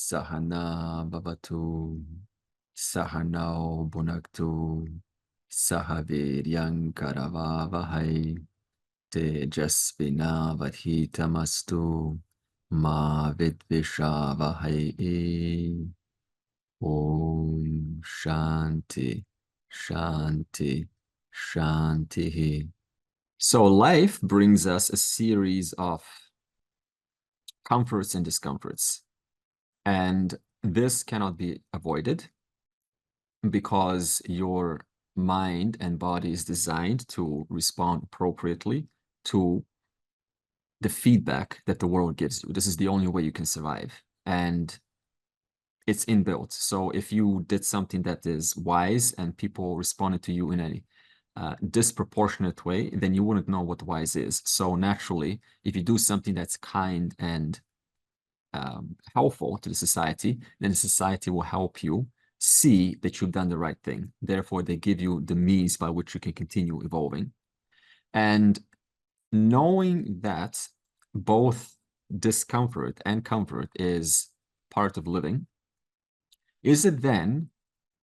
Sahana Bhavatu, Sahanao Bhunaktu, Sahaviryam Karavavahai, Tejasvina Vadhitamastu, Ma Vidvishavahai. Om Shanti, Shanti, Shanti. So life brings us a series of comforts and discomforts. And this cannot be avoided because your mind and body is designed to respond appropriately to the feedback that the world gives you. This is the only way you can survive. And it's inbuilt. So if you did something that is wise and people responded to you in a disproportionate way, then you wouldn't know what wise is. So naturally, if you do something that's kind and helpful to the society, then the society will help you see that you've done the right thing. Therefore, they give you the means by which you can continue evolving. And knowing that both discomfort and comfort is part of living, is it then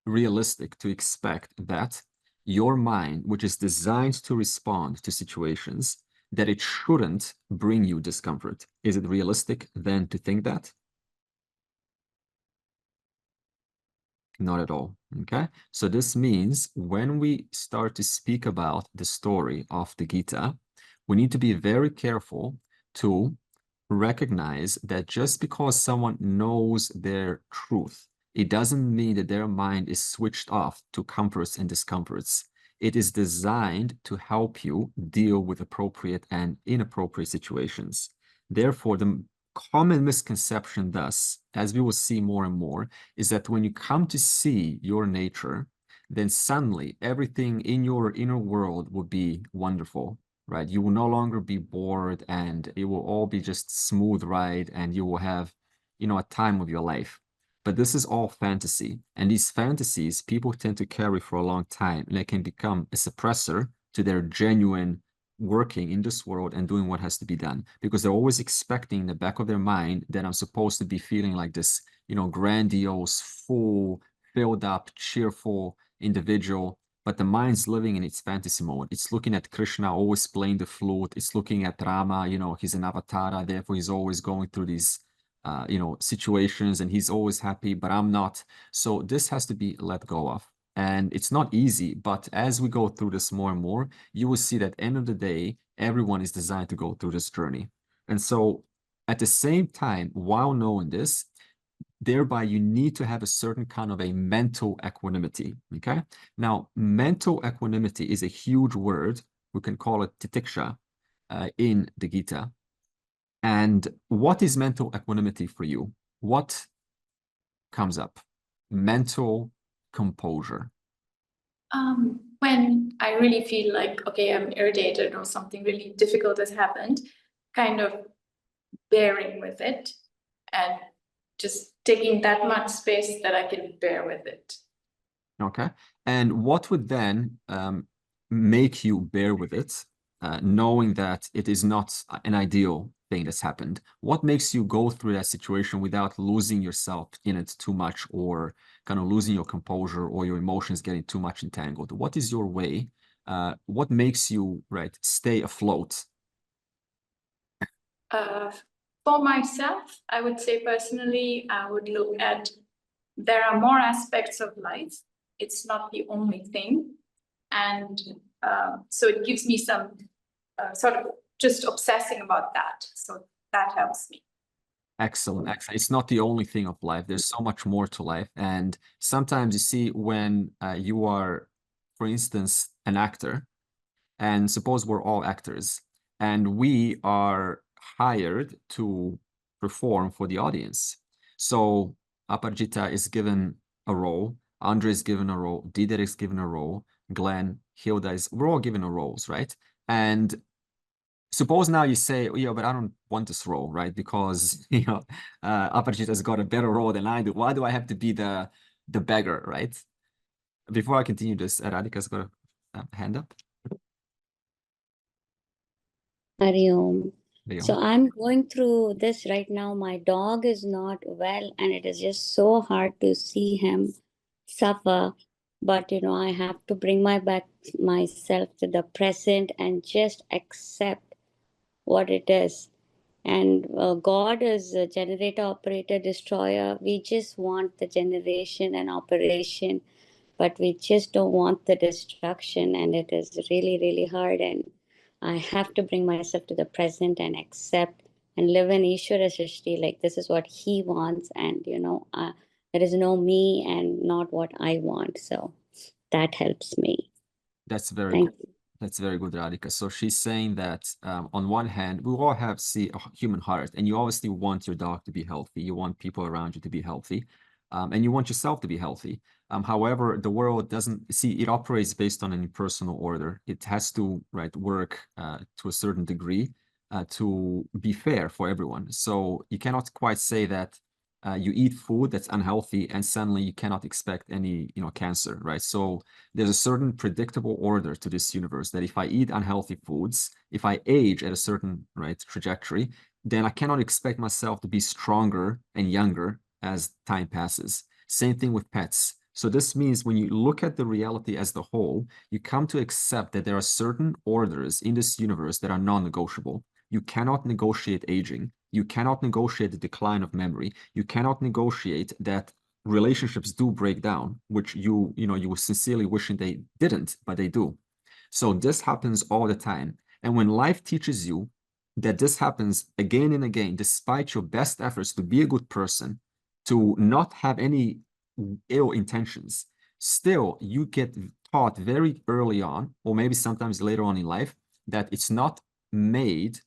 realistic to expect that your mind, which is designed to respond to situations, that it shouldn't bring you discomfort? Is it realistic then to think that? Not at all, okay? So this means when we start to speak about the story of the Gita, we need to be very careful to recognize that just because someone knows their truth, it doesn't mean that their mind is switched off to comforts and discomforts. It is designed to help you deal with appropriate and inappropriate situations. Therefore, the common misconception thus, as we will see more and more, is that when you come to see your nature, then suddenly everything in your inner world will be wonderful, right? You will no longer be bored and it will all be just smooth ride and you will have, a time of your life. But this is all fantasy. And these fantasies, people tend to carry for a long time, and they can become a suppressor to their genuine working in this world and doing what has to be done, because they're always expecting in the back of their mind that I'm supposed to be feeling like this, grandiose, full, filled up, cheerful individual. But the mind's living in its fantasy mode. It's looking at Krishna always playing the flute. It's looking at Rama, he's an avatar, therefore he's always going through these situations and he's always happy, but I'm not. So this has to be let go of. And it's not easy, but as we go through this more and more, you will see that at the end of the day, everyone is designed to go through this journey. And so at the same time, while knowing this, thereby you need to have a certain kind of a mental equanimity, okay? Now, mental equanimity is a huge word. We can call it titiksha in the Gita. And what is mental equanimity for you? What comes up? Mental composure. When I really feel like, okay, I'm irritated or something really difficult has happened, kind of bearing with it and just taking that much space that I can bear with it. Okay. And what would then make you bear with it, knowing that it is not an ideal thing that's happened? What makes you go through that situation without losing yourself in it too much, or kind of losing your composure or your emotions getting too much entangled? What is your way? What makes you, stay afloat? For myself, I would say personally, I would look at there are more aspects of life. It's not the only thing. And so it gives me some sort of just obsessing about that. So that helps me. Excellent, excellent. It's not the only thing of life. There's so much more to life. And sometimes you see when you are, for instance, an actor, and suppose we're all actors, and we are hired to perform for the audience. So Aparajita is given a role, Andre is given a role, Dider is given a role, Glenn, Hilda we're all given a roles, right? And suppose now you say, oh, yeah, but I don't want this role, right? Because, Aparajita's got a better role than I do. Why do I have to be the beggar, right? Before I continue this, Radhika's got a hand up. Hari Om. So I'm going through this right now. My dog is not well, and it is just so hard to see him suffer. But I have to bring myself to the present and just accept what it is. And God is a generator, operator, destroyer. We just want the generation and operation, but we just don't want the destruction. And it is really, really hard. And I have to bring myself to the present and accept and live in Ishvara Srishti. Like this is what He wants. And, there is no me and not what I want. So that helps me. That's very Thank good. you. That's very good, Radhika. So she's saying that on one hand, we all have a human heart, and you obviously want your dog to be healthy. You want people around you to be healthy, and you want yourself to be healthy. However, the world doesn't see it operates based on an impersonal order. It has to work to a certain degree to be fair for everyone. So you cannot quite say that you eat food that's unhealthy and suddenly you cannot expect any cancer, right? So there's a certain predictable order to this universe that if I eat unhealthy foods, if I age at a certain trajectory, then I cannot expect myself to be stronger and younger as time passes. Same thing with pets. So this means when you look at the reality as the whole, you come to accept that there are certain orders in this universe that are non-negotiable. You cannot negotiate aging. You cannot negotiate the decline of memory. You cannot negotiate that relationships do break down, which you were sincerely wishing they didn't, but they do. So this happens all the time. And when life teaches you that this happens again and again, despite your best efforts to be a good person, to not have any ill intentions, still you get taught very early on, or maybe sometimes later on in life, that it's not made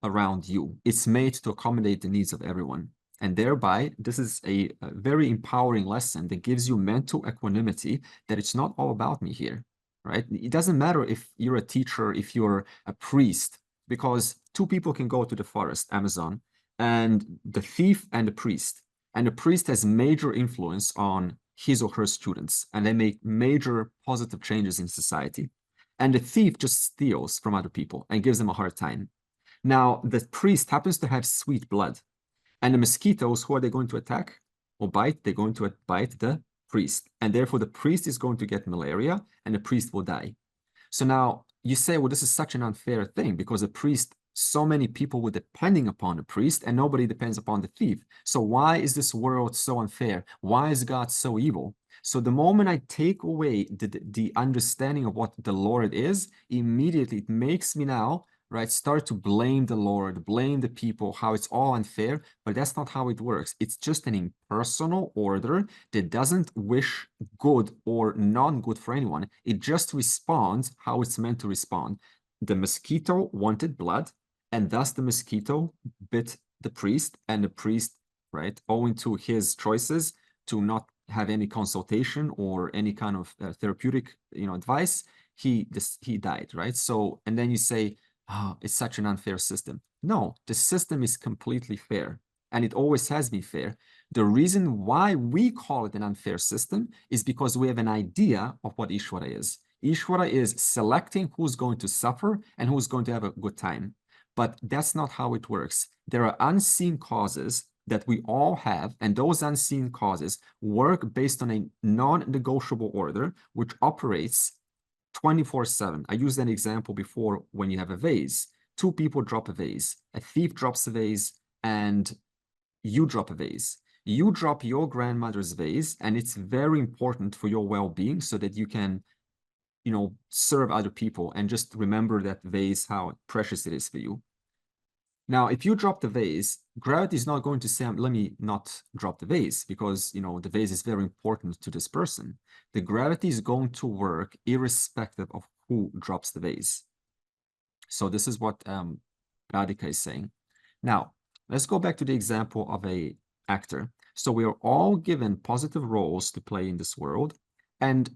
around you. It's made to accommodate the needs of everyone. And thereby, this is a very empowering lesson that gives you mental equanimity that it's not all about me here, right? It doesn't matter if you're a teacher, if you're a priest, because two people can go to the forest, Amazon, and the thief and the priest. And the priest has major influence on his or her students, and they make major positive changes in society. And the thief just steals from other people and gives them a hard time. Now, the priest happens to have sweet blood, and the mosquitoes, who are they going to attack or bite? They're going to bite the priest, and therefore the priest is going to get malaria, and the priest will die. So now you say, well, this is such an unfair thing because the priest, so many people were depending upon the priest, and nobody depends upon the thief. So why is this world so unfair? Why is God so evil? So the moment I take away the understanding of what the Lord is, immediately it makes me now start to blame the Lord, blame the people, how it's all unfair, but that's not how it works. It's just an impersonal order that doesn't wish good or non-good for anyone. It just responds how it's meant to respond. The mosquito wanted blood, and thus the mosquito bit the priest, and the priest, owing to his choices to not have any consultation or any kind of therapeutic, advice, he died, right? So, and then you say, oh, it's such an unfair system. No, the system is completely fair, and it always has been fair. The reason why we call it an unfair system is because we have an idea of what Ishvara is. Ishvara is selecting who's going to suffer and who's going to have a good time. But that's not how it works. There are unseen causes that we all have, and those unseen causes work based on a non-negotiable order, which operates 24/7. I used an example before when you have a vase. Two people drop a vase. A thief drops a vase, and you drop a vase. You drop your grandmother's vase, and it's very important for your well-being so that you can, serve other people and just remember that vase, how precious it is for you. Now, if you drop the vase, gravity is not going to say, let me not drop the vase because, the vase is very important to this person. The gravity is going to work irrespective of who drops the vase. So this is what Radhika is saying. Now, let's go back to the example of an actor. So we are all given positive roles to play in this world. And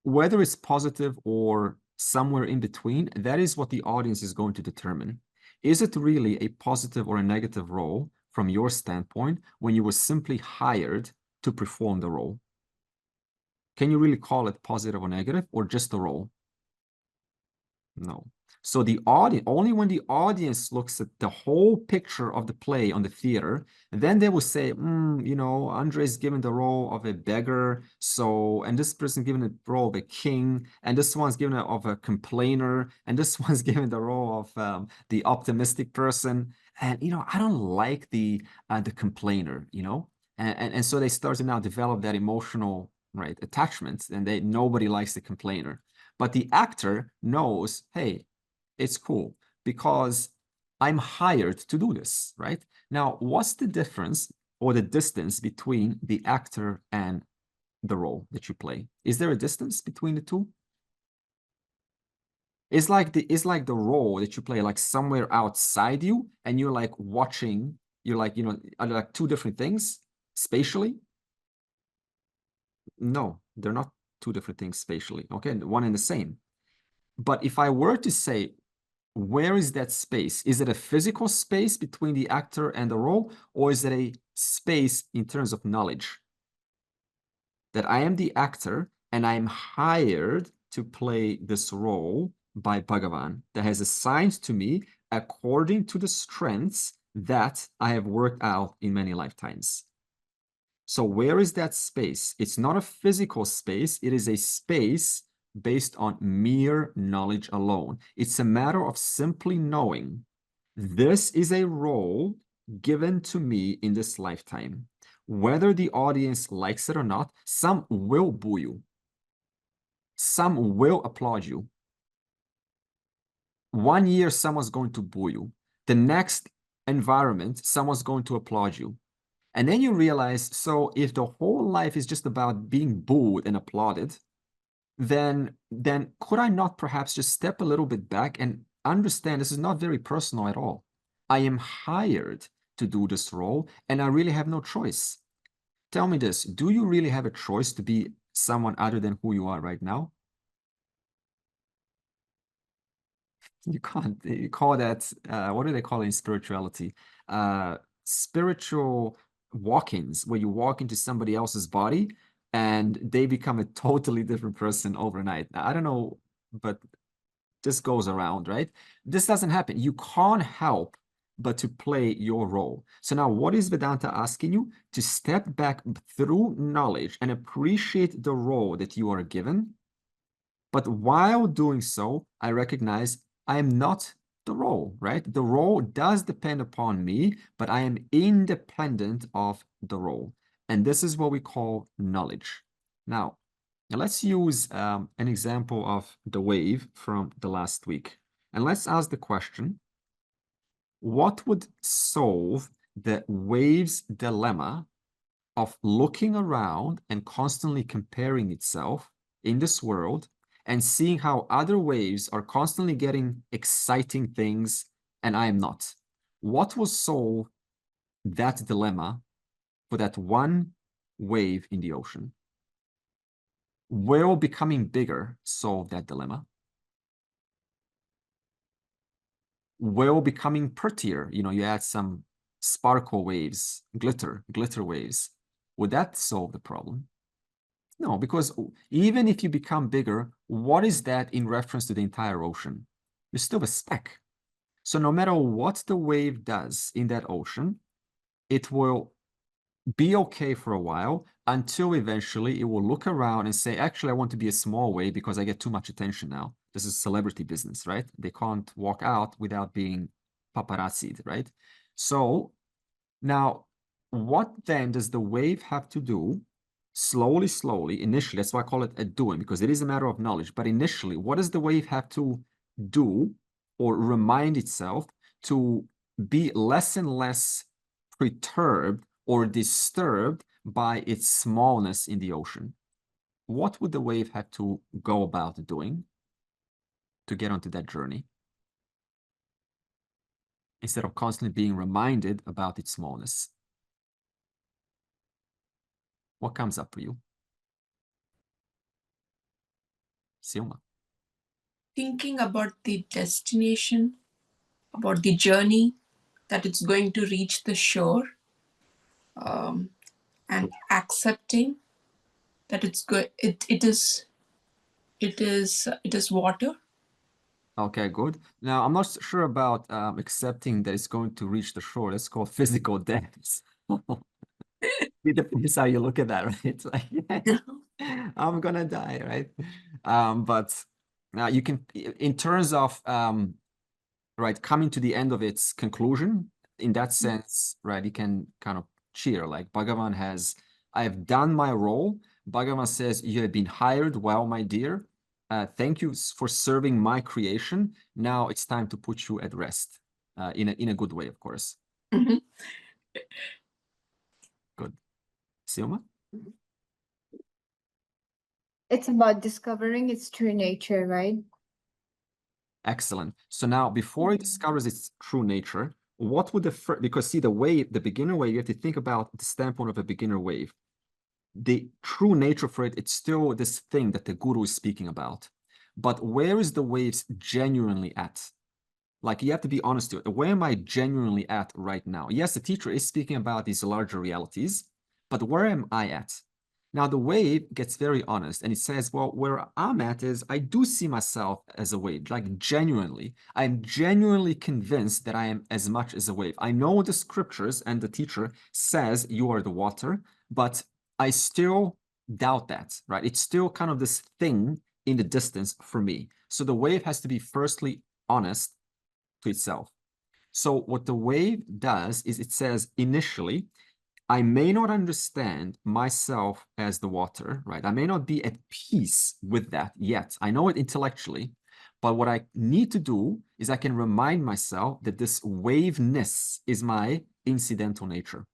whether it's positive or somewhere in between, that is what the audience is going to determine. Is it really a positive or a negative role from your standpoint when you were simply hired to perform the role? Can you really call it positive or negative, or just a role? No. So the audience, only when the audience looks at the whole picture of the play on the theater, then they will say, you know, Andre is given the role of a beggar, so, and this person given the role of a king, and this one's given of a complainer, and this one's given the role of the optimistic person. And, you know, I don't like the complainer, you know, and so they start to now develop that emotional, right, attachment, and nobody likes the complainer. But the actor knows, hey, it's cool because I'm hired to do this, right? Now, what's the difference or the distance between the actor and the role that you play? Is there a distance between the two? It's like the role that you play like somewhere outside you, and you're like watching, you're like, you know, are like two different things spatially? No, they're not two different things spatially, okay? One and the same. But if I were to say, where is that space? Is it a physical space between the actor and the role, or is it a space in terms of knowledge? That I am the actor and I'm hired to play this role by Bhagavan that has assigned to me according to the strengths that I have worked out in many lifetimes. So where is that space? It's not a physical space. It is a space based on mere knowledge alone. It's a matter of simply knowing this is a role given to me in this lifetime. Whether the audience likes it or not, some will boo you. Some will applaud you. 1 year, someone's going to boo you. The next environment, someone's going to applaud you. And then you realize, so if the whole life is just about being booed and applauded, then could I not perhaps just step a little bit back and understand this is not very personal at all? I am hired to do this role, and I really have no choice. Tell me this, do you really have a choice to be someone other than who you are right now? You can't. You call that, what do they call it in spirituality? Spiritual walk-ins, where you walk into somebody else's body and they become a totally different person overnight. Now, I don't know, but this goes around, right? This doesn't happen. You can't help but to play your role. So now what is Vedanta asking you? To step back through knowledge and appreciate the role that you are given. But while doing so, I recognize I am not the role, right? The role does depend upon me, but I am independent of the role. And this is what we call knowledge. Now let's use an example of the wave from the last week. And let's ask the question, what would solve the wave's dilemma of looking around and constantly comparing itself in this world and seeing how other waves are constantly getting exciting things and I am not? What will solve that dilemma for that one wave in the ocean? Will becoming bigger solve that dilemma? Will becoming prettier, you know, you add some sparkle waves, glitter waves, would that solve the problem? No, because even if you become bigger, what is that in reference to the entire ocean? You're still a speck. So no matter what the wave does in that ocean, it will be okay for a while until eventually it will look around and say, actually, I want to be a small wave because I get too much attention now. This is celebrity business, right? They can't walk out without being paparazzi'd, right? So now, what then does the wave have to do slowly, initially? That's why I call it a doing, because it is a matter of knowledge. But initially, what does the wave have to do or remind itself to be less and less perturbed or disturbed by its smallness in the ocean? What would the wave have to go about doing to get onto that journey, instead of constantly being reminded about its smallness? What comes up for you? Silma. Thinking about the destination, about the journey, that it's going to reach the shore, and accepting that it is water, Okay, good. Now, I'm not sure about accepting that it's going to reach the shore. That's called physical death. It depends how you look at that, right? It's like, yeah, I'm gonna die, right? But now you can, in terms of right, coming to the end of its conclusion, in that sense, right, you can kind of cheer. Like Bhagavan has, I have done my role. Bhagavan says, you have been hired well, my dear. Thank you for serving my creation. Now it's time to put you at rest, in a good way, of course. Mhm. Good. Silma? It's about discovering its true nature, right? Excellent. So now, before it discovers its true nature, what would the first, because see, the wave, the beginner wave, you have to think about the standpoint of a beginner wave. The true nature for it, it's still this thing that the guru is speaking about. But where is the waves genuinely at? Like, you have to be honest to it. Where am I genuinely at right now? Yes, the teacher is speaking about these larger realities, but where am I at? Now, the wave gets very honest and it says, well, where I'm at is I do see myself as a wave, like genuinely. I'm genuinely convinced that I am as much as a wave. I know the scriptures and the teacher says you are the water, but I still doubt that, right? It's still kind of this thing in the distance for me. So the wave has to be firstly honest to itself. So what the wave does is it says initially, I may not understand myself as the water, right? I may not be at peace with that yet. I know it intellectually, but what I need to do is I can remind myself that this waveness is my incidental nature.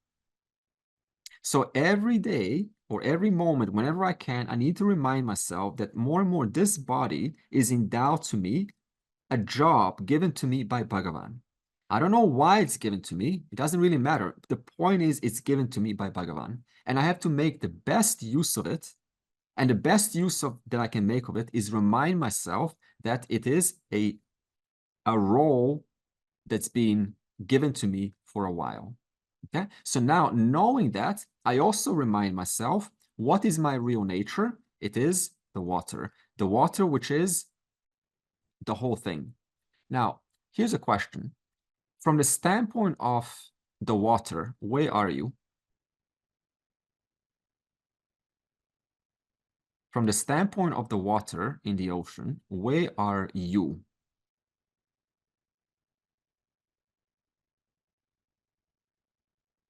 So every day or every moment, whenever I can, I need to remind myself that more and more this body is endowed to me, a job given to me by Bhagavan. I don't know why it's given to me. It doesn't really matter. The point is it's given to me by Bhagavan. And I have to make the best use of it. And the best use of that I can make of it is remind myself that it is a role that's been given to me for a while. Okay. So now knowing that, I also remind myself, what is my real nature? It is the water which is the whole thing. Now, here's a question. From the standpoint of the water, where are you? From the standpoint of the water in the ocean, where are you?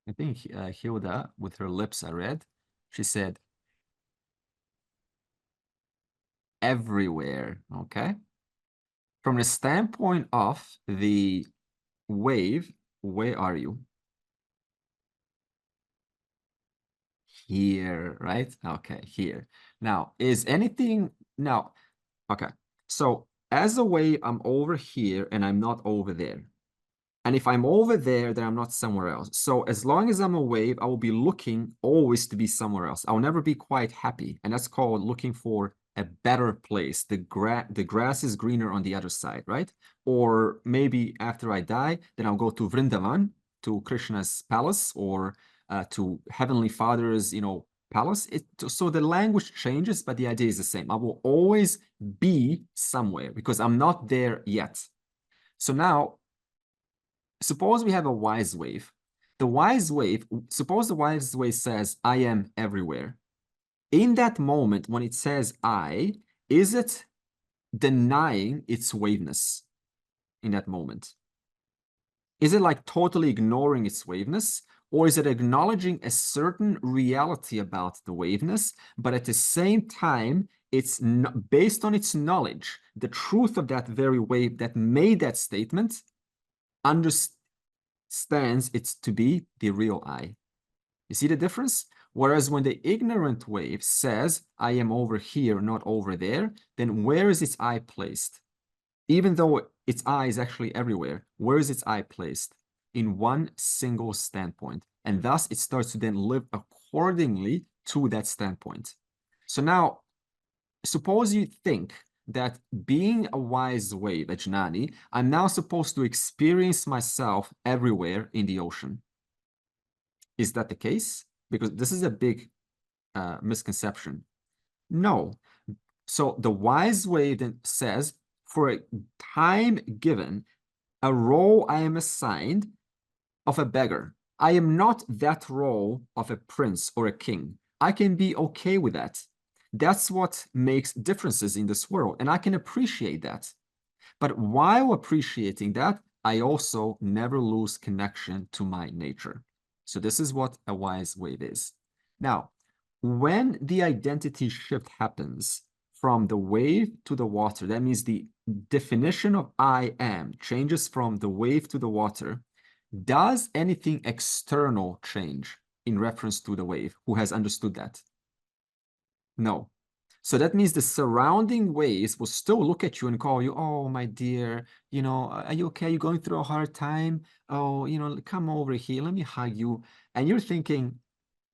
I think Hilda, with her lips, I read, she said, everywhere, okay? From the standpoint of the wave, where are you? Here, right? Okay, here. Now, is anything, now, okay. So as a wave, I'm over here and I'm not over there. And if I'm over there, then I'm not somewhere else. So as long as I'm a wave, I will be looking always to be somewhere else. I'll never be quite happy. And that's called looking for a better place. The grass is greener on the other side, right? Or maybe after I die, then I'll go to Vrindavan, to Krishna's palace, or to Heavenly Father's, palace. So the language changes, but the idea is the same. I will always be somewhere because I'm not there yet. So now, suppose we have a wise wave. Suppose the wise wave says, I am everywhere. In that moment, when it says I, is it denying its waveness in that moment? Is it like totally ignoring its waveness? Or is it acknowledging a certain reality about the waveness, but at the same time, it's based on its knowledge, the truth of that very wave that made that statement, understands it to be the real I. You see the difference? Whereas when the ignorant wave says, I am over here, not over there, then where is its I placed? Even though its I is actually everywhere, where is its I placed? In one single standpoint. And thus it starts to then live accordingly to that standpoint. So now, suppose you think that being a wise wave, a jnani, I'm now supposed to experience myself everywhere in the ocean. Is that the case? Because this is a big misconception. No. So the wise wave then says, for a time given, a role I am assigned of a beggar. I am not that role of a prince or a king. I can be okay with that. That's what makes differences in this world, and I can appreciate that. But while appreciating that, I also never lose connection to my nature. So this is what a wise wave is. Now, when the identity shift happens from the wave to the water, that means the definition of I am changes from the wave to the water. Does anything external change in reference to the wave? Who has understood that? No. So that means the surrounding waves will still look at you and call you, oh, my dear, you know, are you okay? You're going through a hard time? Oh, you know, come over here. Let me hug you. And you're thinking,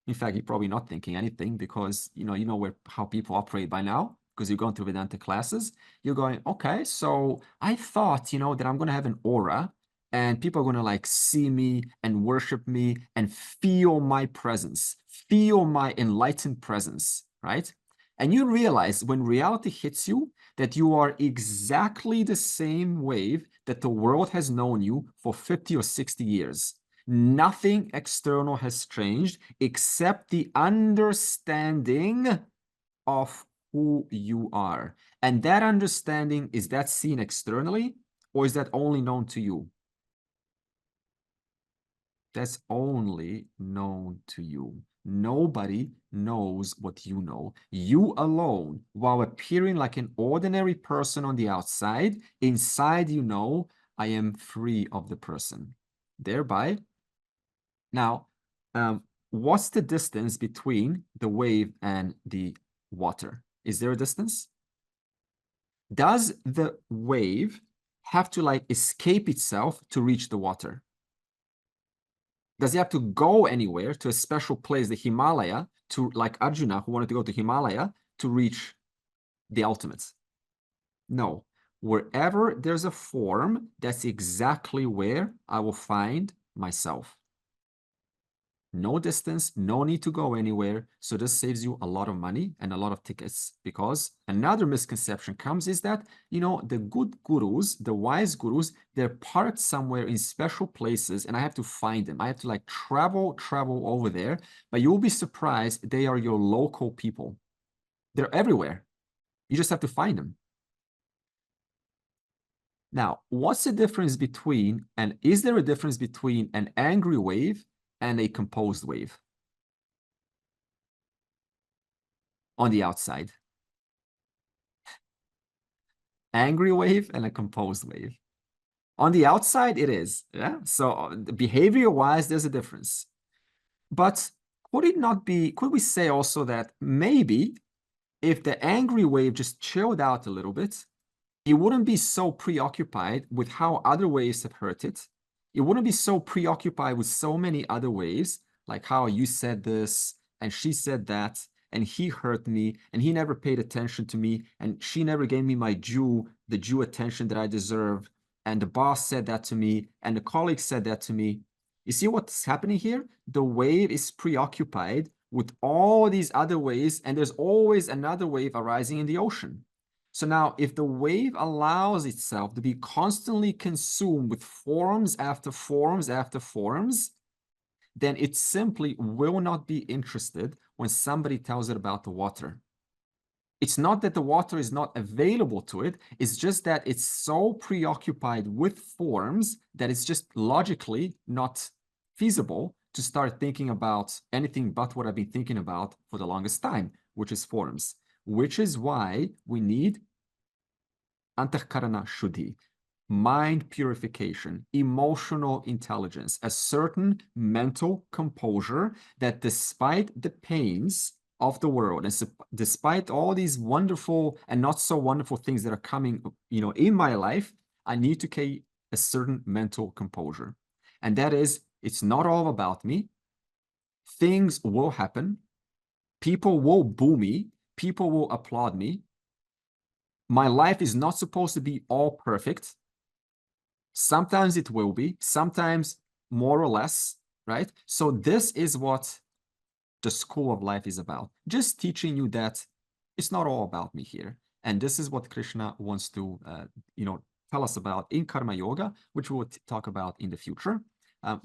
in fact, you're probably not thinking anything because, you know how people operate by now, because you're going through Vedanta classes. You're going, okay, so I thought, you know, that I'm going to have an aura and people are going to like see me and worship me and feel my presence, feel my enlightened presence, right? And you realize when reality hits you that you are exactly the same wave that the world has known you for 50 or 60 years. Nothing external has changed except the understanding of who you are. And that understanding, is that seen externally or is that only known to you? That's only known to you. Nobody knows what you know. You alone, while appearing like an ordinary person on the outside, inside you know, I am free of the person. Thereby, now, what's the distance between the wave and the water? Is there a distance? Does the wave have to like escape itself to reach the water? Does he have to go anywhere to a special place, the Himalaya, to like Arjuna, who wanted to go to Himalaya to reach the ultimate? No. Wherever there's a form, that's exactly where I will find myself. No distance, no need to go anywhere. So this saves you a lot of money and a lot of tickets, because another misconception comes is that, you know, the good gurus, the wise gurus, they're parked somewhere in special places and I have to find them. I have to like travel over there, but you'll be surprised they are your local people. They're everywhere. You just have to find them. Now, what's the difference between, and is there a difference between an angry wave and a composed wave on the outside? Angry wave and a composed wave. On the outside, it is, yeah? So behavior-wise, there's a difference. But could it not be, could we say also that maybe if the angry wave just chilled out a little bit, it wouldn't be so preoccupied with how other waves have hurt it. It wouldn't be so preoccupied with so many other waves, like how you said this, and she said that, and he hurt me, and he never paid attention to me, and she never gave me my the due attention that I deserve, and the boss said that to me, and the colleague said that to me. You see what's happening here? The wave is preoccupied with all these other waves, and there's always another wave arising in the ocean. So now, if the wave allows itself to be constantly consumed with forms after forms after forms, then it simply will not be interested when somebody tells it about the water. It's not that the water is not available to it, it's just that it's so preoccupied with forms that it's just logically not feasible to start thinking about anything but what I've been thinking about for the longest time, which is forms. Which is why we need antahkarana shuddhi, mind purification, emotional intelligence, a certain mental composure that despite the pains of the world and despite all these wonderful and not so wonderful things that are coming, you know, in my life, I need to keep a certain mental composure. And that is, it's not all about me. Things will happen. People will boo me. People will applaud me. My life is not supposed to be all perfect. Sometimes it will be, sometimes more or less, right? So this is what the school of life is about. Just teaching you that it's not all about me here. And this is what Krishna wants to, tell us about in Karma Yoga, which we will talk about in the future.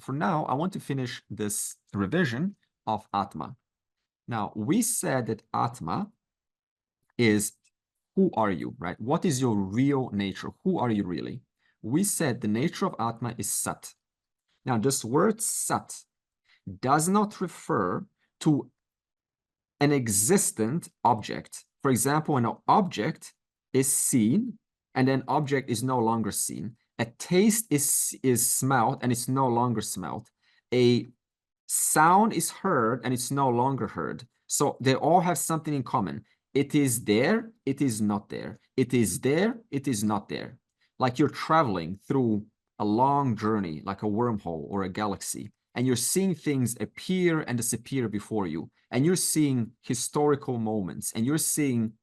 For now, I want to finish this revision of Atma. Now, we said that Atma is who are you, right? What is your real nature? Who are you really? We said the nature of Atma is Sat. Now, this word Sat does not refer to an existent object. For example, when an object is seen and an object is no longer seen, a taste is smelled and it's no longer smelled. A sound is heard and it's no longer heard. So they all have something in common. It is there, it is not there. It is there, it is not there. Like you're traveling through a long journey, like a wormhole or a galaxy, and you're seeing things appear and disappear before you, and you're seeing historical moments, and you're seeing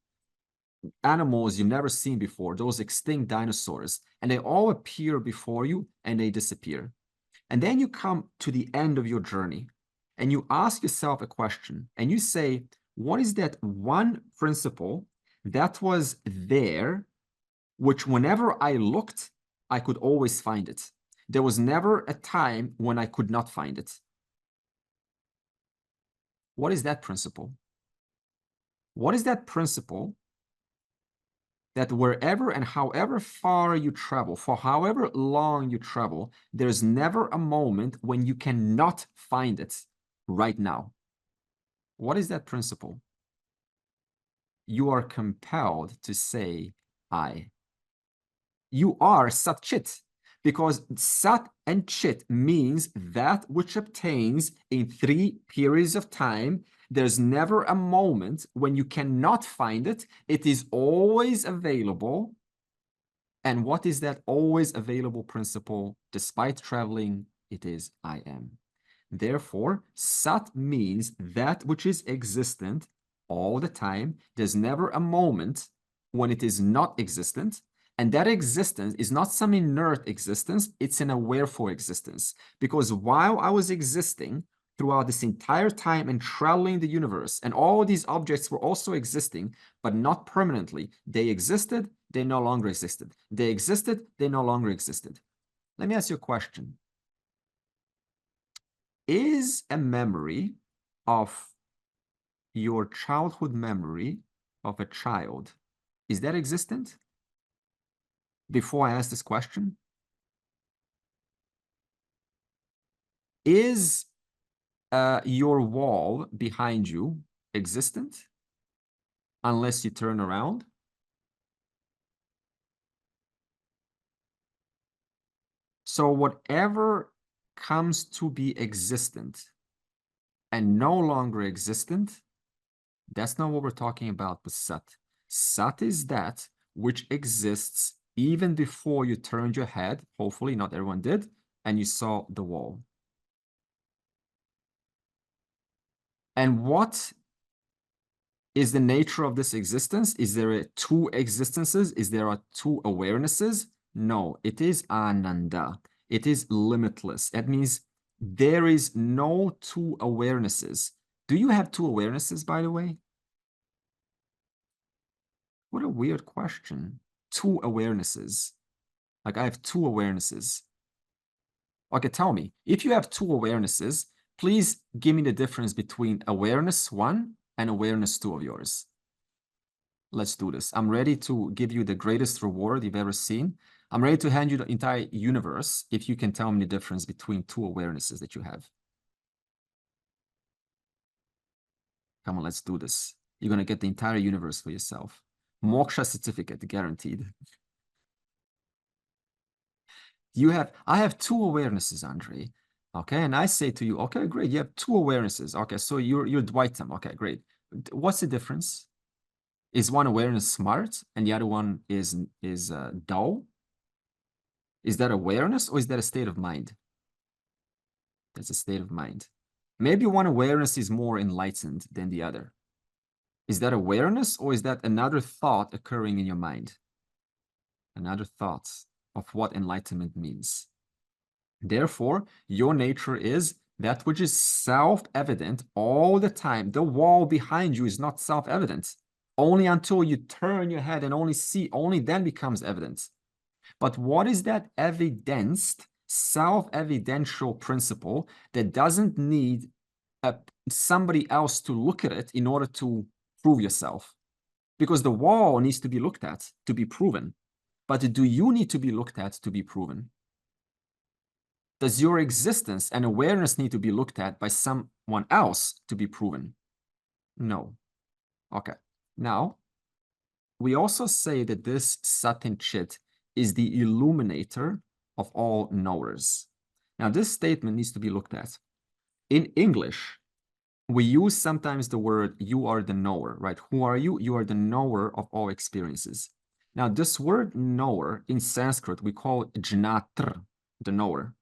animals you've never seen before, those extinct dinosaurs, and they all appear before you and they disappear. And then you come to the end of your journey and you ask yourself a question and you say, what is that one principle that was there, which whenever I looked, I could always find it? There was never a time when I could not find it. What is that principle? What is that principle that wherever and however far you travel, for however long you travel, there's never a moment when you cannot find it right now? What is that principle? You are compelled to say, I. You are Sat Chit, because Sat and Chit means that which obtains in 3 periods of time. There's never a moment when you cannot find it. It is always available. And what is that always available principle? Despite traveling, it is I am. Therefore, Sat means that which is existent all the time. There's never a moment when it is not existent. And that existence is not some inert existence, it's an awareful existence. Because while I was existing throughout this entire time and traveling the universe, and all these objects were also existing, but not permanently. They existed, they no longer existed. They existed, they no longer existed. Let me ask you a question. Is a memory of your childhood memory of a child, is that existent? Before I ask this question, is your wall behind you existent unless you turn around? So whatever comes to be existent and no longer existent, that's not what we're talking about with Sat. Sat is that which exists even before you turned your head, hopefully not everyone did, and you saw the wall. And what is the nature of this existence? Is there 2 existences? Is there 2 awarenesses? No, it is Ananda. It is limitless. That means there is no 2 awarenesses. Do you have 2 awarenesses, by the way? What a weird question. 2 awarenesses. Like I have 2 awarenesses. Okay, tell me, if you have 2 awarenesses, please give me the difference between awareness 1 and awareness 2 of yours. Let's do this. I'm ready to give you the greatest reward you've ever seen. I'm ready to hand you the entire universe if you can tell me the difference between 2 awarenesses that you have. Come on, let's do this. You're going to get the entire universe for yourself. Moksha certificate, guaranteed. I have 2 awarenesses, Andre. Okay, and I say to you, okay, great, you have 2 awarenesses. Okay, so you're Advaita. Okay, great. What's the difference? Is one awareness smart and the other one is dull? Is that awareness or is that a state of mind? That's a state of mind. Maybe one awareness is more enlightened than the other. Is that awareness or is that another thought occurring in your mind? Another thought of what enlightenment means. Therefore, your nature is that which is self-evident all the time. The wall behind you is not self-evident. Only until you turn your head and only see, only then becomes evidence. But what is that evidenced, self-evidential principle that doesn't need somebody else to look at it in order to prove yourself? Because the wall needs to be looked at to be proven. But do you need to be looked at to be proven? Does your existence and awareness need to be looked at by someone else to be proven? No. Okay. Now, we also say that this Sat and Chit is the illuminator of all knowers. Now, this statement needs to be looked at. In English, we use sometimes the word, you are the knower, right? Who are you? You are the knower of all experiences. Now, this word knower in Sanskrit, we call it jnatr, the knower.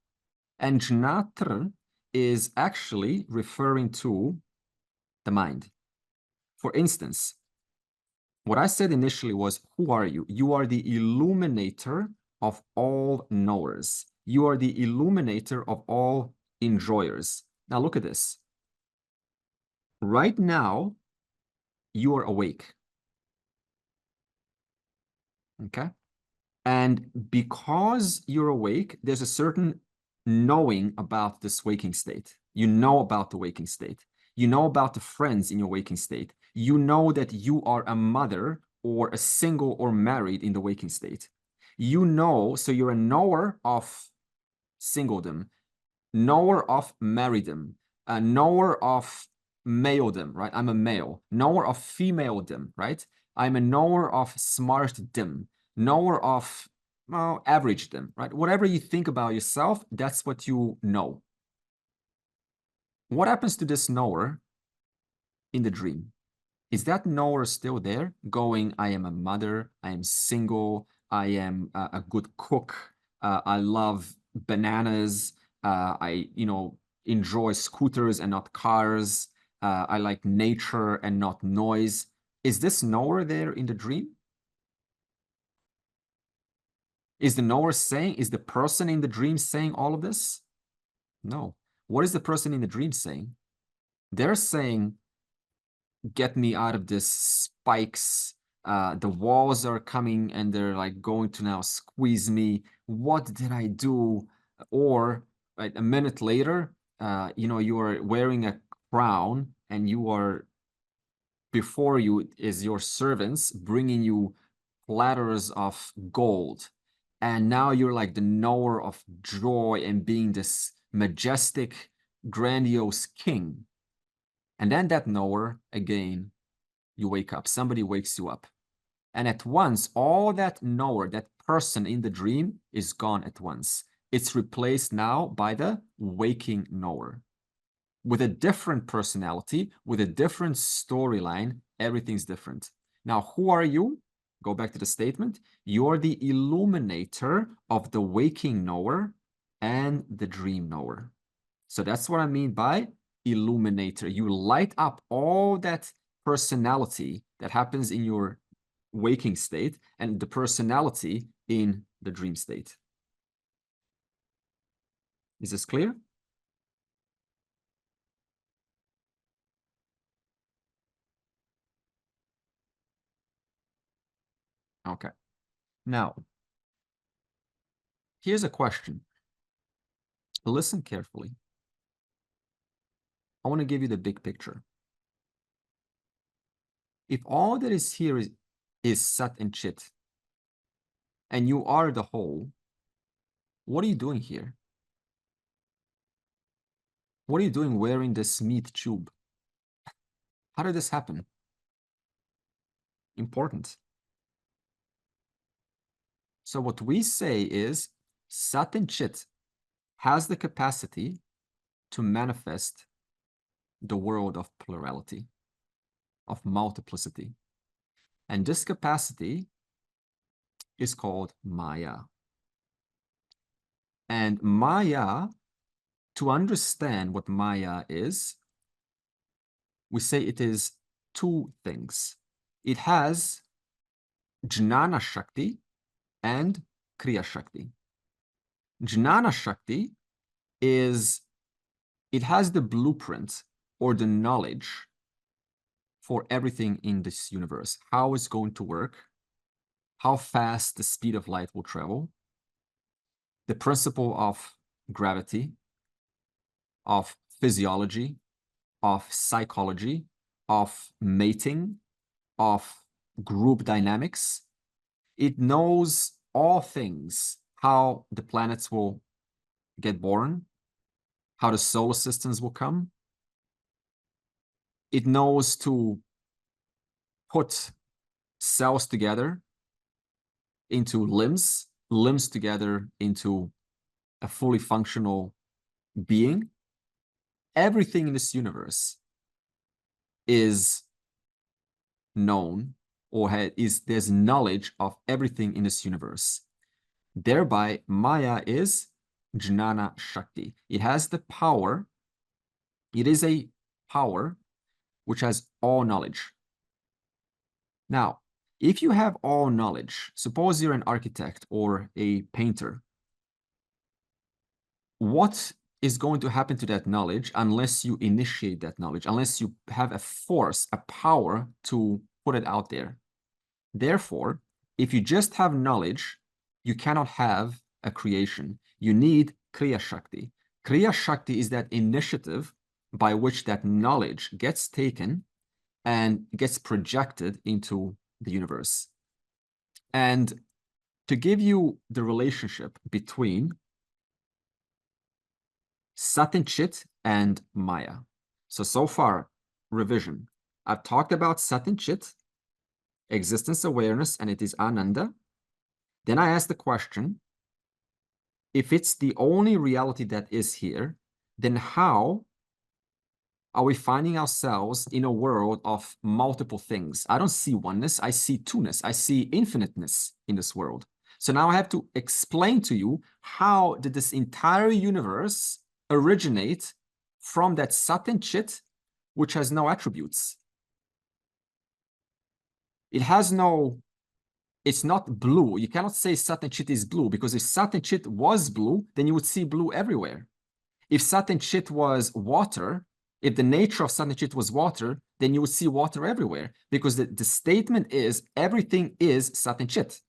And jnatr is actually referring to the mind. For instance, what I said initially was, who are you? You are the illuminator of all knowers. You are the illuminator of all enjoyers. Now look at this. Right now, you are awake. Okay? And because you're awake, there's a certain knowing about this waking state. You know about the waking state. You know about the friends in your waking state. You know that you are a mother or a single or married in the waking state. You know, so you're a knower of singledom, knower of marriedom, a knower of maledom, right? I'm a male. Knower of femaledom, right? I'm a knower of smartdom, knower of, well, averagedom, right? Whatever you think about yourself, that's what you know. What happens to this knower in the dream? Is that knower still there going, I am a mother, I am single, I am a good cook, I love bananas, I enjoy scooters and not cars, I like nature and not noise. Is this knower there in the dream? Is the knower saying, is the person in the dream saying all of this? No. What is the person in the dream saying? They're saying, get me out of this spikes. The walls are coming and they're like going to now squeeze me. What did I do? Or right, a minute later, you are wearing a crown and you are, before you is your servants bringing you platters of gold. And now you're like the knower of joy and being this majestic, grandiose king. And then that knower, again, you wake up. Somebody wakes you up. And at once, all that knower, that person in the dream is gone at once. It's replaced now by the waking knower. With a different personality, with a different storyline, everything's different. Now, who are you? Go back to the statement. You're the illuminator of the waking knower and the dream knower. So that's what I mean by illuminator. You light up all that personality that happens in your waking state and the personality in the dream state. Is this clear? Okay. Now, here's a question. Listen carefully. I want to give you the big picture. If all that is here is Sat and Chit, and you are the whole, what are you doing here? What are you doing wearing this meat tube? How did this happen? Important. So what we say is Sat and Chit has the capacity to manifest the world of plurality, of multiplicity. And this capacity is called Māyā. And Māyā, to understand what Māyā is, we say it is two things. It has Jnana Shakti and Kriya Shakti. Jnana Shakti is, it has the blueprint or the knowledge for everything in this universe, how it's going to work, how fast the speed of light will travel, the principle of gravity, of physiology, of psychology, of mating, of group dynamics. It knows all things, how the planets will get born, how the solar systems will come. It knows to put cells together into limbs, limbs together into a fully functional being. Everything in this universe is known, or there's knowledge of everything in this universe. Thereby, Māyā is Jnana Shakti. It has the power, it is a power which has all knowledge. Now, if you have all knowledge, suppose you're an architect or a painter, what is going to happen to that knowledge unless you initiate that knowledge, unless you have a force, a power to put it out there? Therefore, if you just have knowledge, you cannot have a creation. You need Kriya Shakti. Kriya Shakti is that initiative by which that knowledge gets taken and gets projected into the universe. And to give you the relationship between Sat and Chit and Māyā. So far, revision. I've talked about Sat and Chit, existence awareness, and it is Ananda. Then I asked the question, if it's the only reality that is here, then how are we finding ourselves in a world of multiple things? I don't see oneness, I see two-ness, I see infiniteness in this world. So now I have to explain to you, how did this entire universe originate from that Sat and Chit, which has no attributes? It has no, it's not blue. You cannot say Sat and Chit is blue, because if Sat and Chit was blue, then you would see blue everywhere. If Sat and Chit was water, if the nature of Sat and Chit was water, then you would see water everywhere, because the statement is everything is Sat and Chit.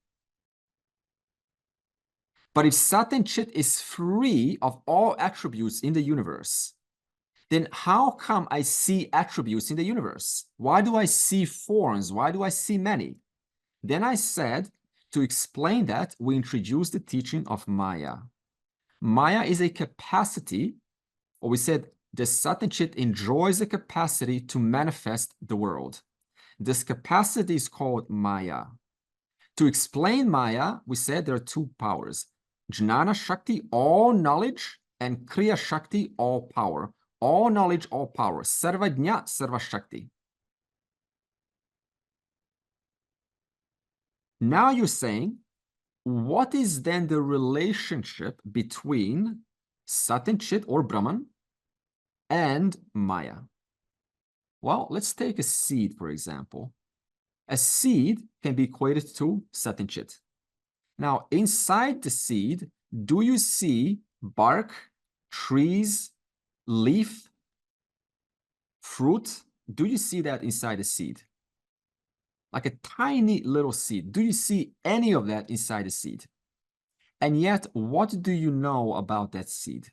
But if Sat and Chit is free of all attributes in the universe, then how come I see attributes in the universe? Why do I see forms? Why do I see many? Then I said, to explain that, we introduced the teaching of Māyā. Māyā is a capacity, or we said the Sat and Chit enjoys the capacity to manifest the world. This capacity is called Māyā. To explain Māyā, we said there are two powers: Jnana Shakti, all knowledge, and Kriya Shakti, all power. All knowledge, all power. Sarvajna, Sarva Shakti. Now you're saying, what is then the relationship between Sat and Chit, or Brahman, and Māyā? Well, let's take a seed, for example. A seed can be equated to Sat and Chit. Now, inside the seed, do you see bark, trees, leaf, fruit? Do you see that inside the seed? Like a tiny little seed. Do you see any of that inside the seed? And yet, what do you know about that seed?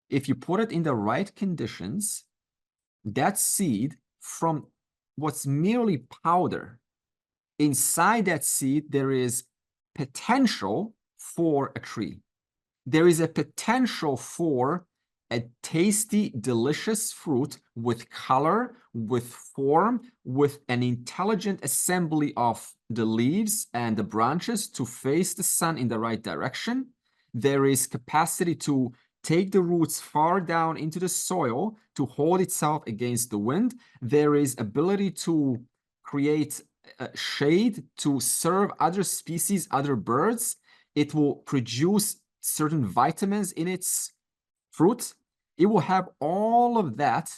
If you put it in the right conditions, that seed, from what's merely powder, inside that seed, there is potential for a tree. There is a potential for a tasty, delicious fruit with color, with form, with an intelligent assembly of the leaves and the branches to face the sun in the right direction. There is capacity to take the roots far down into the soil to hold itself against the wind. There is ability to create shade to serve other species, other birds. It will produce certain vitamins in its fruit. It will have all of that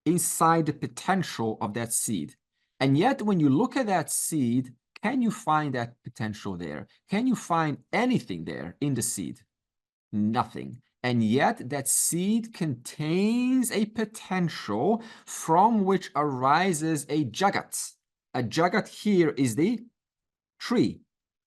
inside the potential of that seed. And yet, when you look at that seed, can you find that potential there? Can you find anything there in the seed? Nothing. And yet that seed contains a potential from which arises a jagat. A jagat here is the tree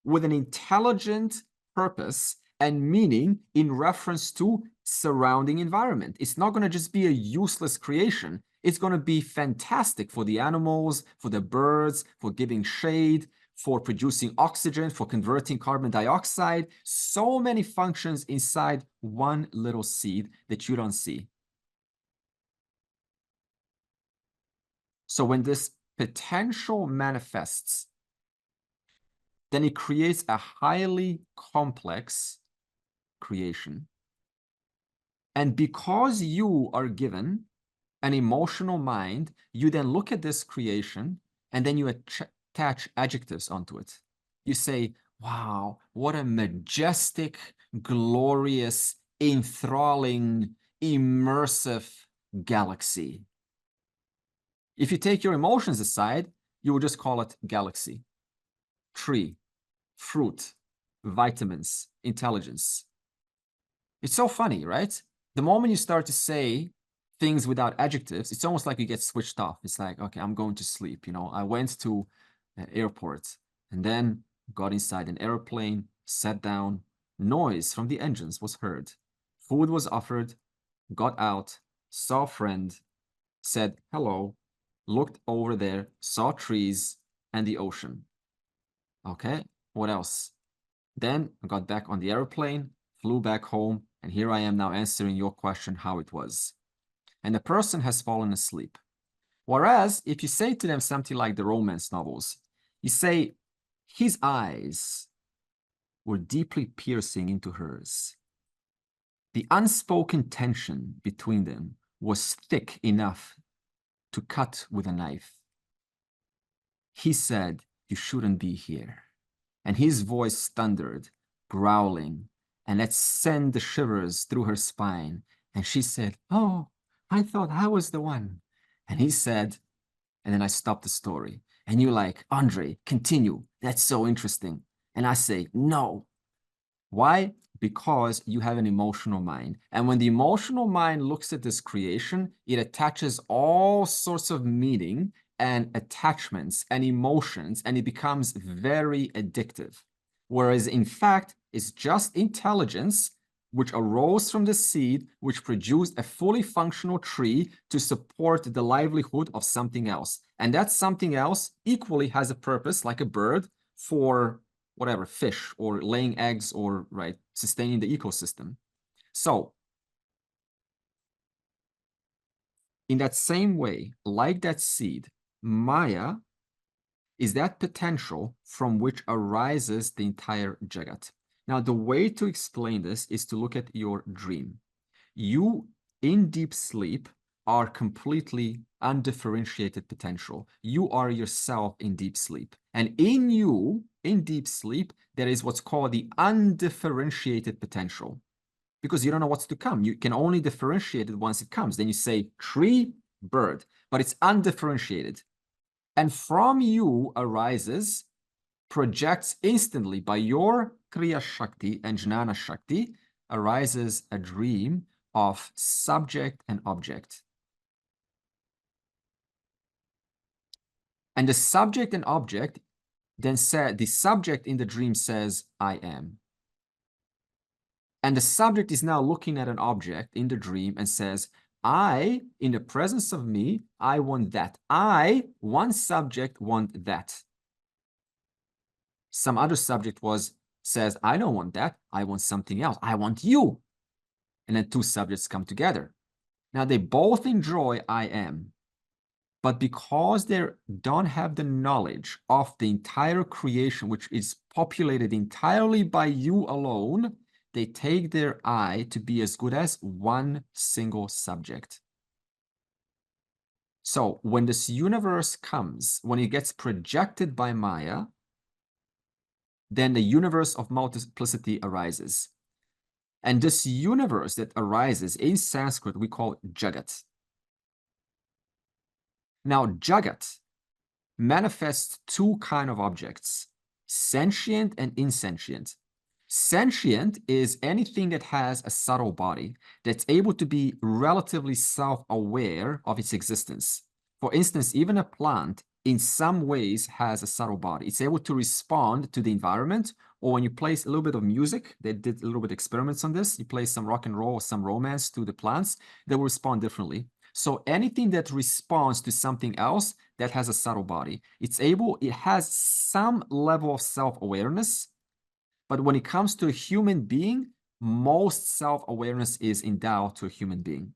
with an intelligent purpose and meaning in reference to surrounding environment. It's not going to just be a useless creation. It's going to be fantastic for the animals, for the birds, for giving shade, for producing oxygen, for converting carbon dioxide. So many functions inside one little seed that you don't see. So when this potential manifests, then it creates a highly complex creation. And because you are given an emotional mind, you then look at this creation and then you attach adjectives onto it. You say, wow, what a majestic, glorious, enthralling, immersive galaxy. If you take your emotions aside, you would just call it galaxy, tree, fruit, vitamins, intelligence. It's so funny, right? The moment you start to say things without adjectives, it's almost like you get switched off. It's like, okay, I'm going to sleep. You know, I went to an airport and then got inside an airplane, sat down, noise from the engines was heard. Food was offered, got out, saw a friend, said hello, looked over there, saw trees and the ocean. Okay, what else? Then I got back on the airplane, flew back home, and here I am now answering your question how it was. And the person has fallen asleep. Whereas if you say to them something like the romance novels, you say, his eyes were deeply piercing into hers. The unspoken tension between them was thick enough to cut with a knife. He said, you shouldn't be here. And his voice thundered, growling, and that sent the shivers through her spine. And she said, oh, I thought I was the one. And he said, and then I stopped the story. And you're like, Andre, continue. That's so interesting. And I say, no. Why? Because you have an emotional mind. And when the emotional mind looks at this creation, it attaches all sorts of meaning and attachments and emotions, and it becomes very addictive. Whereas in fact, it's just intelligence which arose from the seed, which produced a fully functional tree to support the livelihood of something else. And that something else equally has a purpose, like a bird, for whatever, fish or laying eggs or, right, sustaining the ecosystem. So in that same way, like that seed, Māyā is that potential from which arises the entire Jagat. Now, the way to explain this is to look at your dream. You, in deep sleep, are completely undifferentiated potential. You are yourself in deep sleep. And in you, in deep sleep, there is what's called the undifferentiated potential. Because you don't know what's to come. You can only differentiate it once it comes. Then you say tree, bird, but it's undifferentiated. And from you arises, projects instantly by your Kriya Shakti and Jnana Shakti, arises a dream of subject and object. And the subject and object then said, the subject in the dream says, I am. And the subject is now looking at an object in the dream and says, I, in the presence of me, I want that. I, one subject, want that. Some other subject says, I don't want that. I want something else. I want you. And then two subjects come together. Now they both enjoy I am. But because they don't have the knowledge of the entire creation, which is populated entirely by you alone, they take their I to be as good as one single subject. So when this universe comes, when it gets projected by Māyā, then the universe of multiplicity arises. And this universe that arises in Sanskrit, we call it Jagat. Now, Jagat manifests two kinds of objects, sentient and insentient. Sentient is anything that has a subtle body that's able to be relatively self-aware of its existence. For instance, even a plant in some ways has a subtle body. It's able to respond to the environment, or when you play a little bit of music, they did a little bit of experiments on this, you play some rock and roll or some romance to the plants, they will respond differently. So anything that responds to something else that has a subtle body, it has some level of self-awareness. But when it comes to a human being, most self-awareness is endowed to a human being.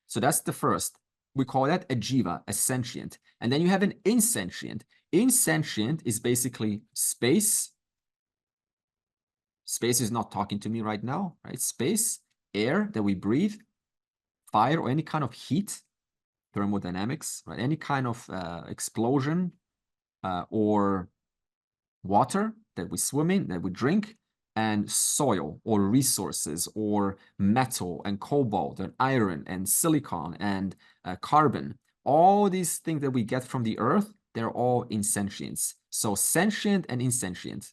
So that's the first. We call that a jiva, a sentient. And then you have an insentient. Insentient is basically space. Space is not talking to me right now, right? Space, air that we breathe, fire or any kind of heat, thermodynamics, right? Any kind of explosion or water that we swim in, that we drink, and soil or resources or metal and cobalt and iron and silicon and carbon. All these things that we get from the earth, they're all insentients. So sentient and insentient.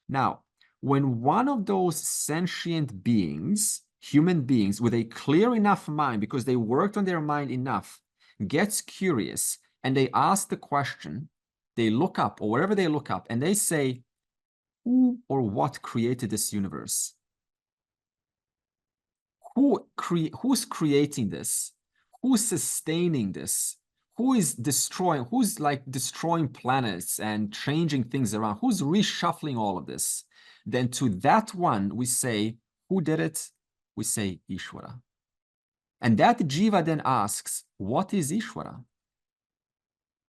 Now, when one of those sentient beings, human beings with a clear enough mind, because they worked on their mind enough, gets curious and they ask the question, they look up or wherever they look up and they say, who or what created this universe? Who's creating this? Who's sustaining this? Who is destroying? Who's like destroying planets and changing things around? Who's reshuffling all of this? Then to that one, we say, who did it? We say Ishvara. And that jiva then asks, what is Ishvara?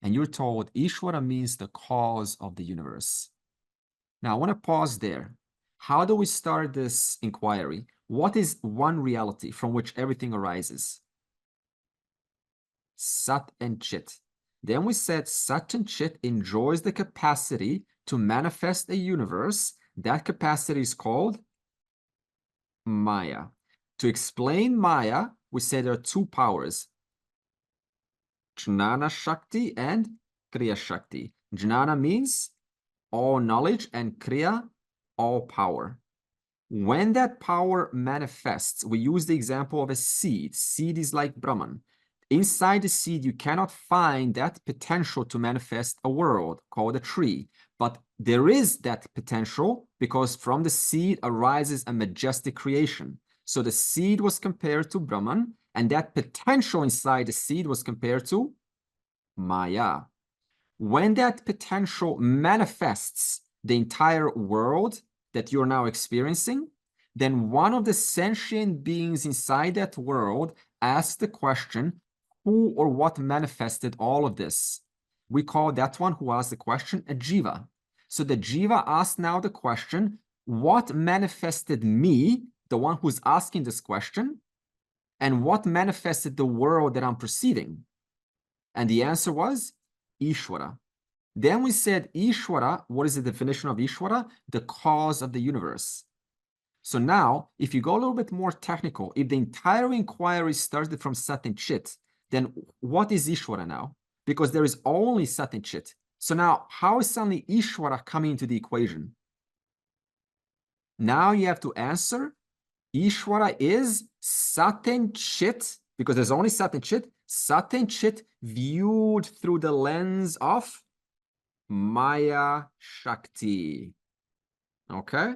And you're told Ishvara means the cause of the universe. Now, I want to pause there. How do we start this inquiry? What is one reality from which everything arises? Sat and Chit. Then we said Sat and Chit enjoys the capacity to manifest a universe. That capacity is called Māyā. To explain Māyā, we said there are two powers, Jnana Shakti and Kriya Shakti. Jnana means all knowledge and Kriya, all power. When that power manifests, we use the example of a seed. Seed is like Brahman. Inside the seed, you cannot find that potential to manifest a world called a tree. But there is that potential because from the seed arises a majestic creation. So the seed was compared to Brahman, and that potential inside the seed was compared to Māyā. When that potential manifests the entire world that you're now experiencing, then one of the sentient beings inside that world asks the question, who or what manifested all of this? We call that one who asked the question a jiva. So the jiva asks now the question, what manifested me, the one who's asking this question, and what manifested the world that I'm perceiving? And the answer was Ishvara. Then we said Ishvara, what is the definition of Ishvara? The cause of the universe. So now, if you go a little bit more technical, if the entire inquiry started from Sat and Chit, then what is Ishvara now? Because there is only Sat and Chit. So now, how is suddenly Ishvara coming into the equation? Now you have to answer, Ishvara is Sat and Chit, because there's only Sat and Chit viewed through the lens of Māyā Shakti. Okay?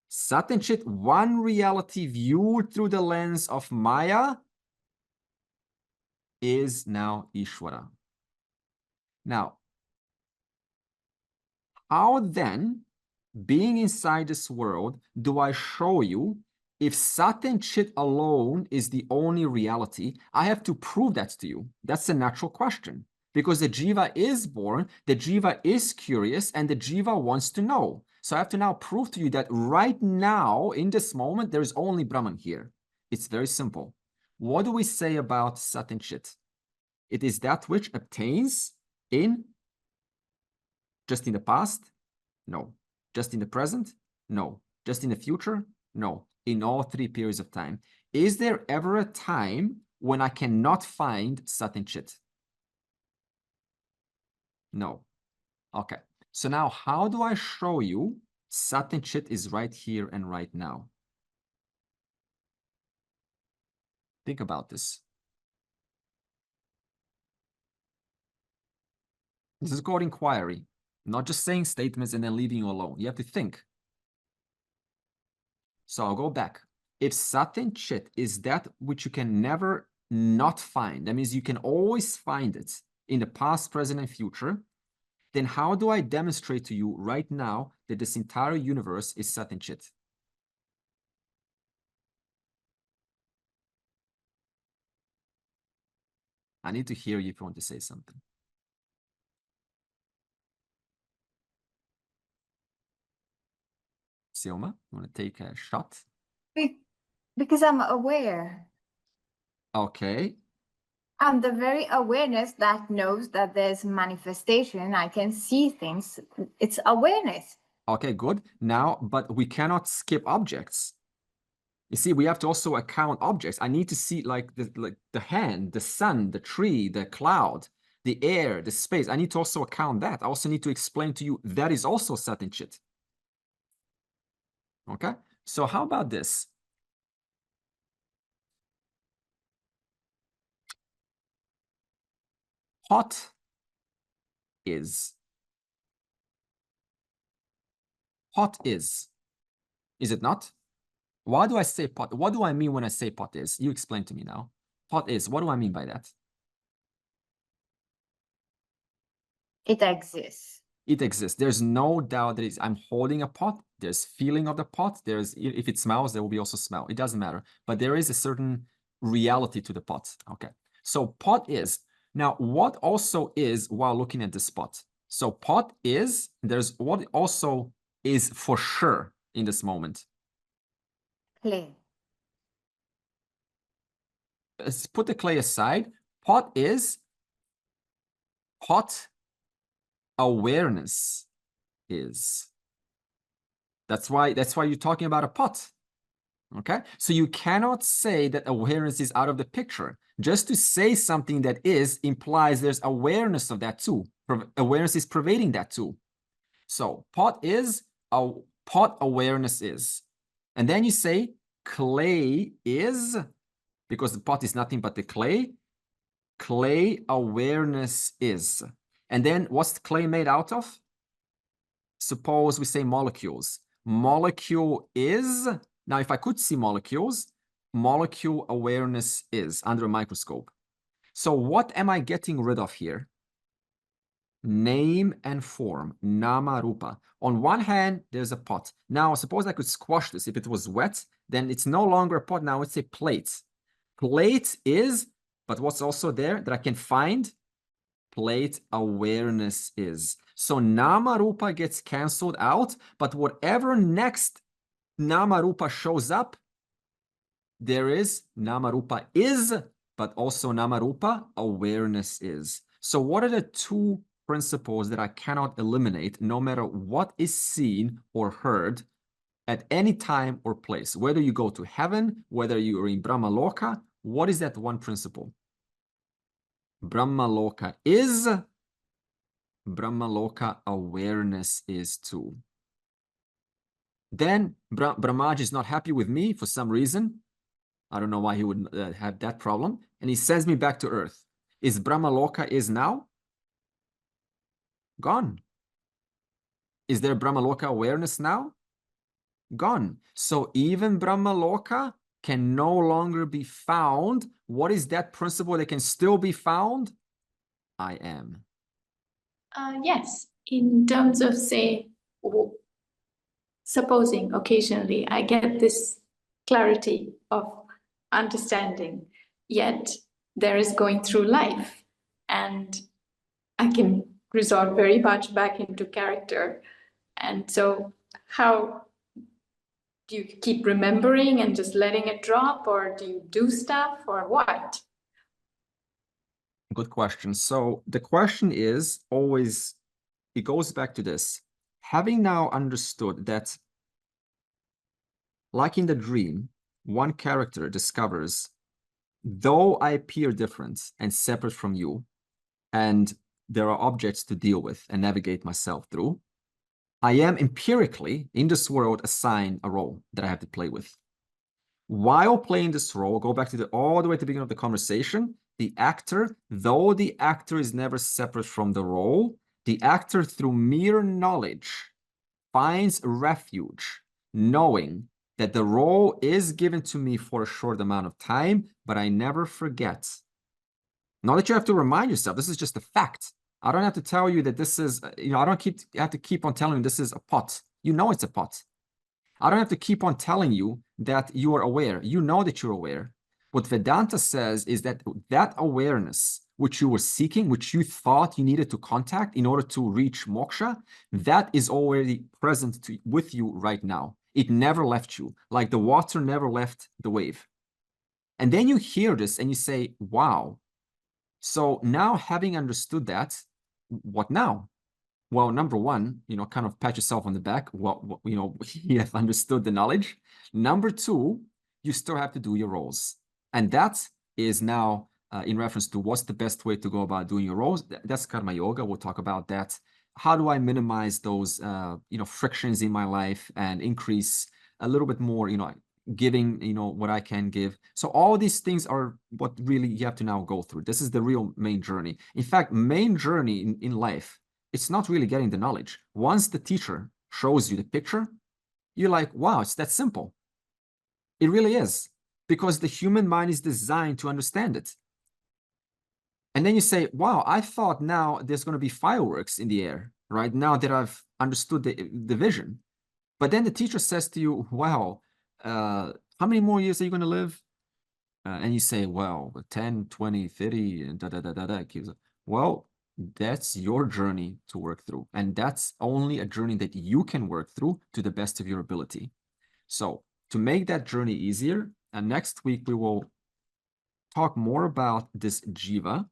Sat and Chit, one reality viewed through the lens of Māyā, is now Ishvara. Now, how then, being inside this world, do I show you if Sat and Chit alone is the only reality? I have to prove that to you. That's a natural question. Because the jiva is born, the jiva is curious, and the jiva wants to know. So I have to now prove to you that right now, in this moment, there is only Brahman here. It's very simple. What do we say about Sat and Chit? It is that which obtains just in the past? No. Just in the present? No. Just in the future? No. In all three periods of time. Is there ever a time when I cannot find Sat and Chit? No. Okay. So now how do I show you Sat and Chit is right here and right now. Think about this. This is called inquiry, not just saying statements and then leaving you alone. You have to think. So I'll go back. If Sat and Chit is that which you can never not find, that means you can always find it in the past, present, and future, then how do I demonstrate to you right now that this entire universe is Sat and Chit? I need to hear you if you want to say something. Sioma, you want to take a shot? Because I'm aware. Okay. I'm the very awareness that knows that there's manifestation. I can see things. It's awareness. Okay, good. Now, but we cannot skip objects. You see, we have to also account objects. I need to see like the hand, the sun, the tree, the cloud, the air, the space. I need to also account that. I also need to explain to you that is also Sat and Chit. Okay, so how about this? Pot is. Pot is it not? Why do I say pot? What do I mean when I say pot is? You explain to me now. Pot is, what do I mean by that? It exists. It exists. There's no doubt that it's, I'm holding a pot. There's feeling of the pot. There's, if it smells, there will be also smell. It doesn't matter. But there is a certain reality to the pot. Okay. So pot is. Now, what also is while looking at this pot? So pot is, there's what also is for sure in this moment. Clay. Let's put the clay aside. Pot is, pot awareness is. That's why you're talking about a pot. Okay, so you cannot say that awareness is out of the picture. Just to say something that is implies there's awareness of that too. Awareness is pervading that too. So pot is, pot awareness is. And then you say clay is, because the pot is nothing but the clay. Clay awareness is. And then what's the clay made out of? Suppose we say molecules. Molecule is, now if I could see molecules, molecule awareness is under a microscope. So what am I getting rid of here? Name and form, nama rupa. On one hand, there's a pot. Now, suppose I could squash this. If it was wet, then it's no longer a pot. Now it's a plate. Plate is, but what's also there that I can find? Plate awareness is. So nama rupa gets canceled out, but whatever next nama rupa shows up, there is nama rupa is, but also nama rupa awareness is. So what are the two principles that I cannot eliminate no matter what is seen or heard at any time or place? Whether you go to heaven, whether you are in Brahma Loka, what is that one principle? Brahma Loka is, Brahma Loka awareness is too. Then Brahmaji is not happy with me for some reason. I don't know why he would have that problem. And he sends me back to earth. Is Brahma Loka is now? Gone. Is there Brahma Loka awareness now? Gone. So even Brahma Loka can no longer be found. What is that principle that can still be found? I am. Yes, in terms of, say, supposing occasionally I get this clarity of understanding, yet there is going through life, and I can resort very much back into character. And so how do you keep remembering and just letting it drop, or do you do stuff, or what? Good question. So the question is always, it goes back to this. Having now understood that, like in the dream, one character discovers, though I appear different and separate from you, and there are objects to deal with and navigate myself through, I am empirically in this world assigned a role that I have to play with. While playing this role, go back to all the way to the beginning of the conversation, the actor, though the actor is never separate from the role, the actor through mere knowledge finds refuge, knowing that the role is given to me for a short amount of time, but I never forget. Not that you have to remind yourself, this is just a fact. I don't have to tell you that this is, I don't have to keep on telling you this is a pot. You know it's a pot. I don't have to keep on telling you that you are aware. You know that you're aware. What Vedanta says is that that awareness which you were seeking, which you thought you needed to contact in order to reach moksha, that is already present with you right now. It never left you, like the water never left the wave. And then you hear this and you say, wow. So now having understood that, what now? Well, number one, kind of pat yourself on the back. Well, you have understood the knowledge. Number two, you still have to do your roles. And that is now in reference to what's the best way to go about doing your roles. That's karma yoga. We'll talk about that. How do I minimize those, frictions in my life and increase a little bit more, giving, what I can give. So all these things are what really you have to now go through. This is the real main journey. In fact, main journey in life, it's not really getting the knowledge. Once the teacher shows you the picture, you're like, wow, it's that simple. It really is, because the human mind is designed to understand it. And then you say, wow, I thought now there's going to be fireworks in the air, right? Now that I've understood the vision. But then the teacher says to you, wow, how many more years are you going to live? And you say, well, 10, 20, 30, and da-da-da-da-da. Well, that's your journey to work through. And that's only a journey that you can work through to the best of your ability. So to make that journey easier, and next week we will talk more about this jiva.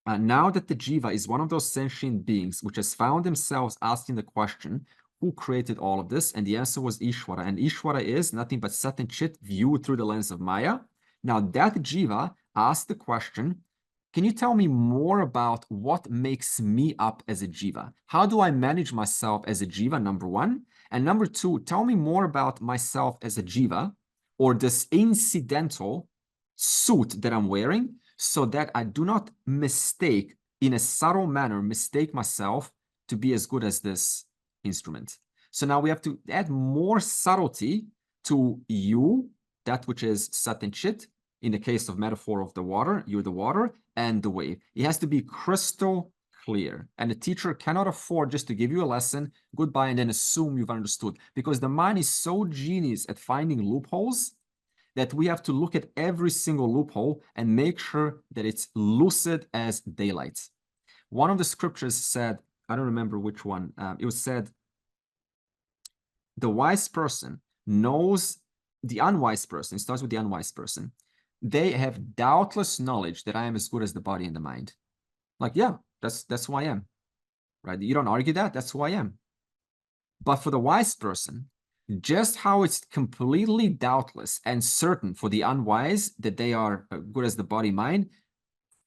Now that the jiva is one of those sentient beings which has found themselves asking the question, who created all of this? And the answer was Ishvara. And Ishvara is nothing but Sat and Chit viewed through the lens of Māyā. Now that jiva asked the question, can you tell me more about what makes me up as a jiva? How do I manage myself as a jiva, number one? And number two, tell me more about myself as a jiva, or this incidental suit that I'm wearing, so that I do not mistake, in a subtle manner, mistake myself to be as good as this instrument. So now we have to add more subtlety to you, that which is Sat and Chit. In the case of metaphor of the water, you're the water, and the wave. It has to be crystal clear. And the teacher cannot afford just to give you a lesson, goodbye, and then assume you've understood. Because the mind is so genius at finding loopholes that we have to look at every single loophole and make sure that it's lucid as daylight. One of the scriptures said, I don't remember which one, it was said, the wise person knows the unwise person. It starts with the unwise person. They have doubtless knowledge that I am as good as the body and the mind. Like, yeah, that's who I am, right? You don't argue that, that's who I am. But for the wise person, just how it's completely doubtless and certain for the unwise that they are good as the body mind,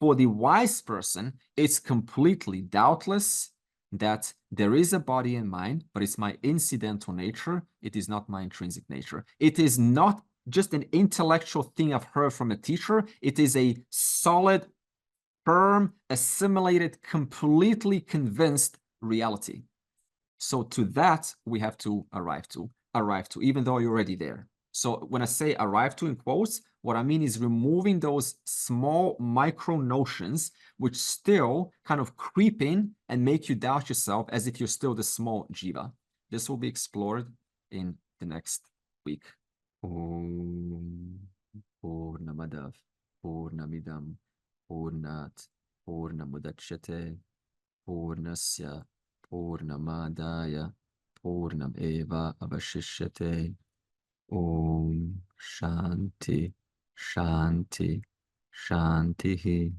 for the wise person, it's completely doubtless that there is a body and mind, but it's my incidental nature. It is not my intrinsic nature. It is not just an intellectual thing I've heard from a teacher. It is a solid, firm, assimilated, completely convinced reality. So to that, we have to arrive to, even though you're already there. So when I say arrive to in quotes, what I mean is removing those small micro notions which still kind of creep in and make you doubt yourself as if you're still the small jiva. This will be explored in the next week. Om Purnamadav Purnamidam Purnat Purnamudachyate Purnasya Purnamadaya Purnam Eva Avashishyate. Om Shanti Shanti Shanti